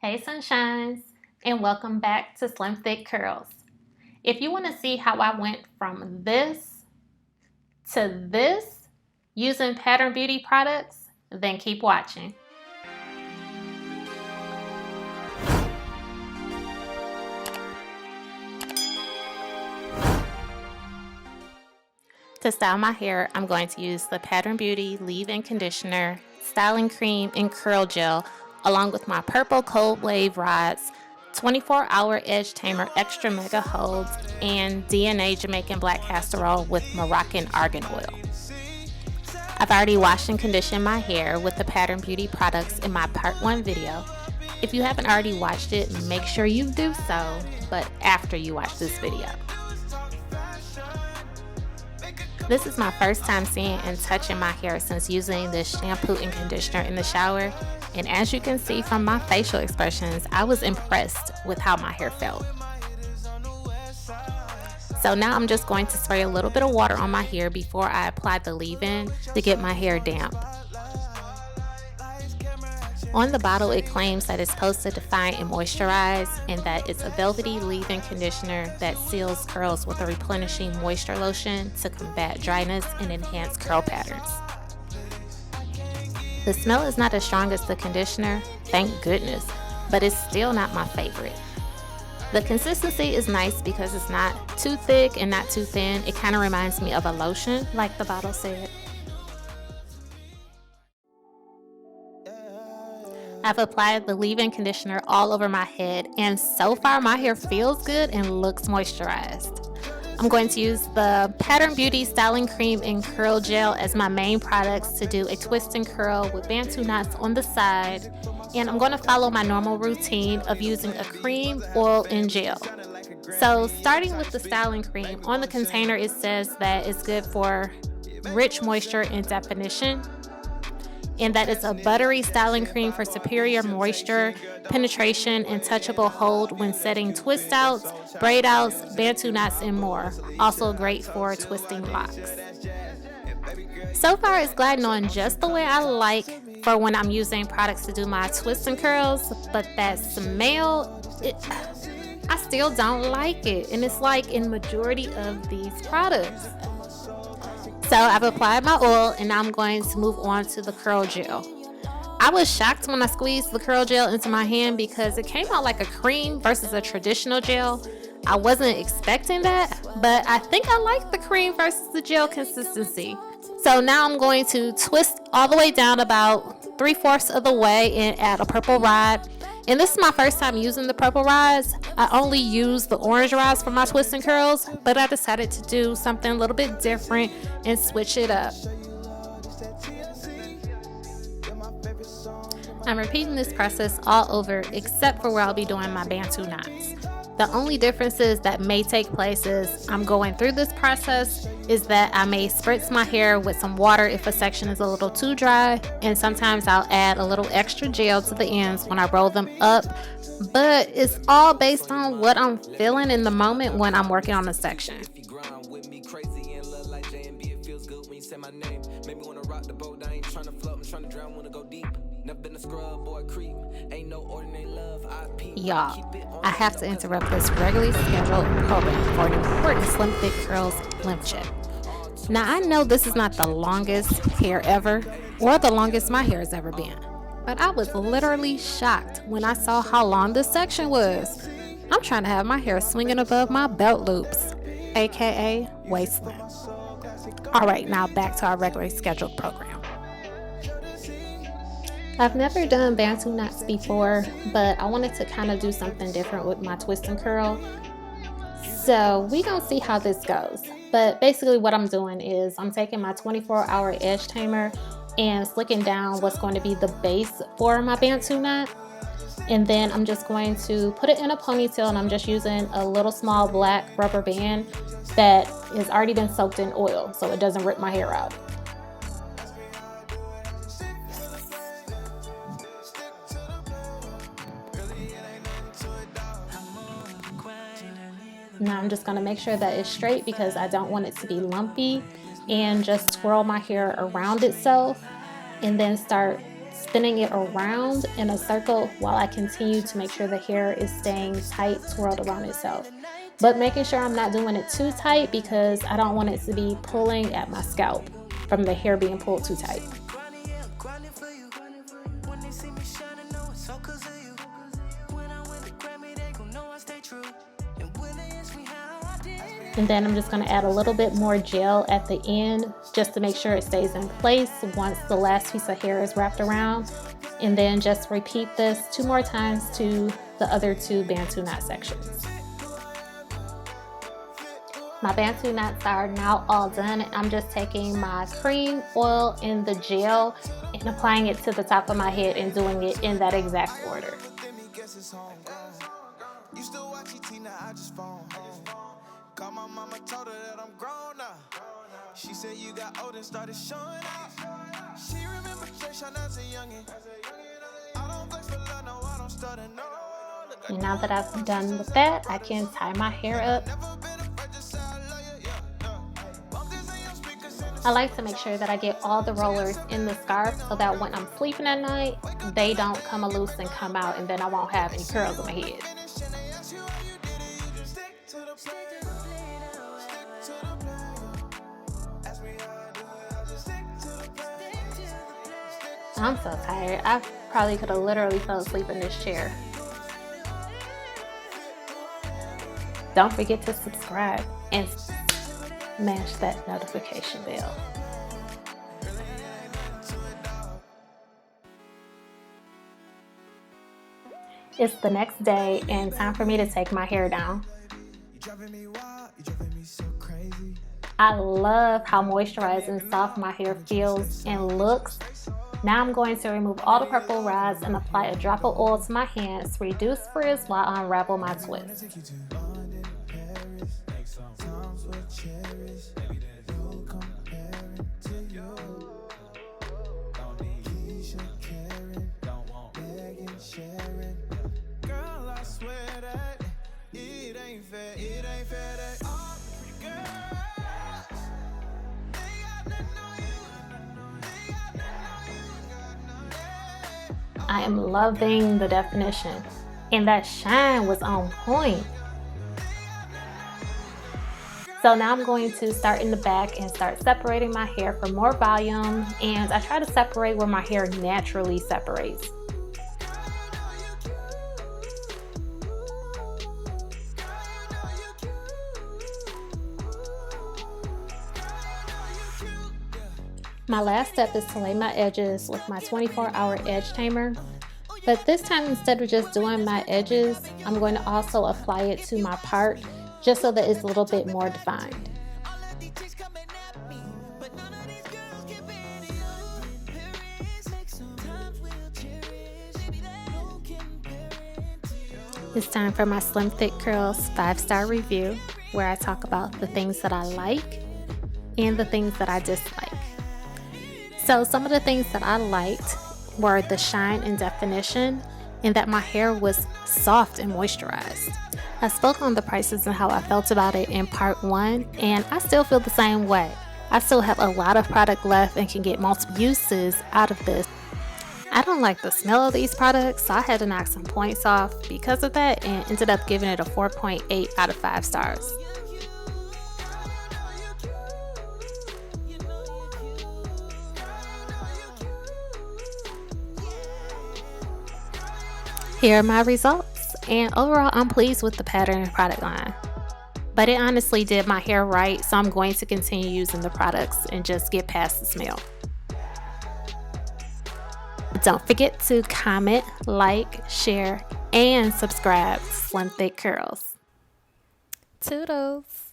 Hey sunshines, and welcome back to Slimthick Curls. If you want to see how I went from this to this using Pattern Beauty products, then keep watching. To style my hair, I'm going to use the Pattern Beauty leave-in conditioner, styling cream, and curl gel, along with my purple cold wave rods, 24-hour edge tamer extra mega holds, and DNA Jamaican black castor oil with Moroccan argan oil. I've already washed and conditioned my hair with the Pattern Beauty products in my part 1 video. If you haven't already watched it, make sure you do so, but after you watch this video. This is my first time seeing and touching my hair since using this shampoo and conditioner in the shower, and as you can see from my facial expressions, I was impressed with how my hair felt. So now I'm just going to spray a little bit of water on my hair before I apply the leave-in to get my hair damp. On the bottle, it claims that it's supposed to define and moisturize, and that it's a velvety leave-in conditioner that seals curls with a replenishing moisture lotion to combat dryness and enhance curl patterns. The smell is not as strong as the conditioner, thank goodness, but it's still not my favorite. The consistency is nice because it's not too thick and not too thin. It kind of reminds me of a lotion, like the bottle said. I've applied the leave-in conditioner all over my head, and so far my hair feels good and looks moisturized. I'm going to use the Pattern Beauty styling cream and curl gel as my main products to do a twist and curl with Bantu Knots on the side, and I'm going to follow my normal routine of using a cream, oil, and gel. So starting with the styling cream, on the container it says that it's good for rich moisture and definition, and that it's a buttery styling cream for superior moisture, penetration, and touchable hold when setting twist outs, braid outs, Bantu knots, and more. Also great for twisting locks. So far it's gliding on just the way I like for when I'm using products to do my twists and curls, but that smell, I still don't like it, and it's like in majority of these products. So I've applied my oil, and now I'm going to move on to the curl gel. I was shocked when I squeezed the curl gel into my hand because it came out like a cream versus a traditional gel. I wasn't expecting that, but I think I like the cream versus the gel consistency. So now I'm going to twist all the way down about 3/4 of the way and add a purple rod. And this is my first time using the purple rods. I only use the orange rods for my twists and curls, but I decided to do something a little bit different and switch it up. I'm repeating this process all over except for where I'll be doing my Bantu knots. The only differences that may take place is I'm going through this process is that I may spritz my hair with some water if a section is a little too dry, and sometimes I'll add a little extra gel to the ends when I roll them up, but it's all based on what I'm feeling in the moment when I'm working on a section. Y'all, I have to interrupt this regularly scheduled program for an important Slimthick Curls limp check. Now I know this is not the longest hair ever, or the longest my hair has ever been, but I was literally shocked when I saw how long this section was. I'm trying to have my hair swinging above my belt loops, aka waistline. Alright, now back to our regularly scheduled program. I've never done Bantu knots before, but I wanted to kind of do something different with my twist and curl. So we gonna see how this goes. But basically what I'm doing is I'm taking my 24-hour edge tamer and slicking down what's going to be the base for my Bantu knot. And then I'm just going to put it in a ponytail, and I'm just using a little small black rubber band that has already been soaked in oil so it doesn't rip my hair out. Now I'm just going to make sure that it's straight because I don't want it to be lumpy, and just swirl my hair around itself and then start spinning it around in a circle while I continue to make sure the hair is staying tight, twirled around itself. But making sure I'm not doing it too tight because I don't want it to be pulling at my scalp from the hair being pulled too tight. And then I'm just going to add a little bit more gel at the end just to make sure it stays in place once the last piece of hair is wrapped around. And then just repeat this 2 more times to the other 2 Bantu knot sections. My Bantu knots are now all done. I'm just taking my cream, oil, and the gel and applying it to the top of my head and doing it in that exact order. My mama told her that I'm grown now. She said you got old and started showing up. She remember Jason as a youngin'. I don't flex for love, no, I don't stutter, no. And now that I've done with that, I can tie my hair up. I like to make sure that I get all the rollers in the scarf so that when I'm sleeping at night, they don't come loose and come out, and then I won't have any curls on my head. I'm so tired. I probably could have literally fell asleep in this chair. Don't forget to subscribe and smash that notification bell. It's the next day and time for me to take my hair down. I love how moisturized and soft my hair feels and looks. Now I'm going to remove all the purple rods and apply a drop of oil to my hands, reduce frizz while I unravel my twist. I am loving the definition, and that shine was on point. So now I'm going to start in the back and start separating my hair for more volume, and I try to separate where my hair naturally separates. My last step is to lay my edges with my 24-hour edge tamer. But this time, instead of just doing my edges, I'm going to also apply it to my part just so that it's a little bit more defined. It's time for my Slimthick Curls 5-star review, where I talk about the things that I like and the things that I dislike. So some of the things that I liked were the shine and definition, and that my hair was soft and moisturized. I spoke on the prices and how I felt about it in part 1, and I still feel the same way. I still have a lot of product left and can get multiple uses out of this. I don't like the smell of these products, so I had to knock some points off because of that and ended up giving it a 4.8 out of 5 stars. Here are my results, and overall I'm pleased with the pattern and product line. But it honestly did my hair right, so I'm going to continue using the products and just get past the smell. Don't forget to comment, like, share, and subscribe to Slimthick Curls. Toodles!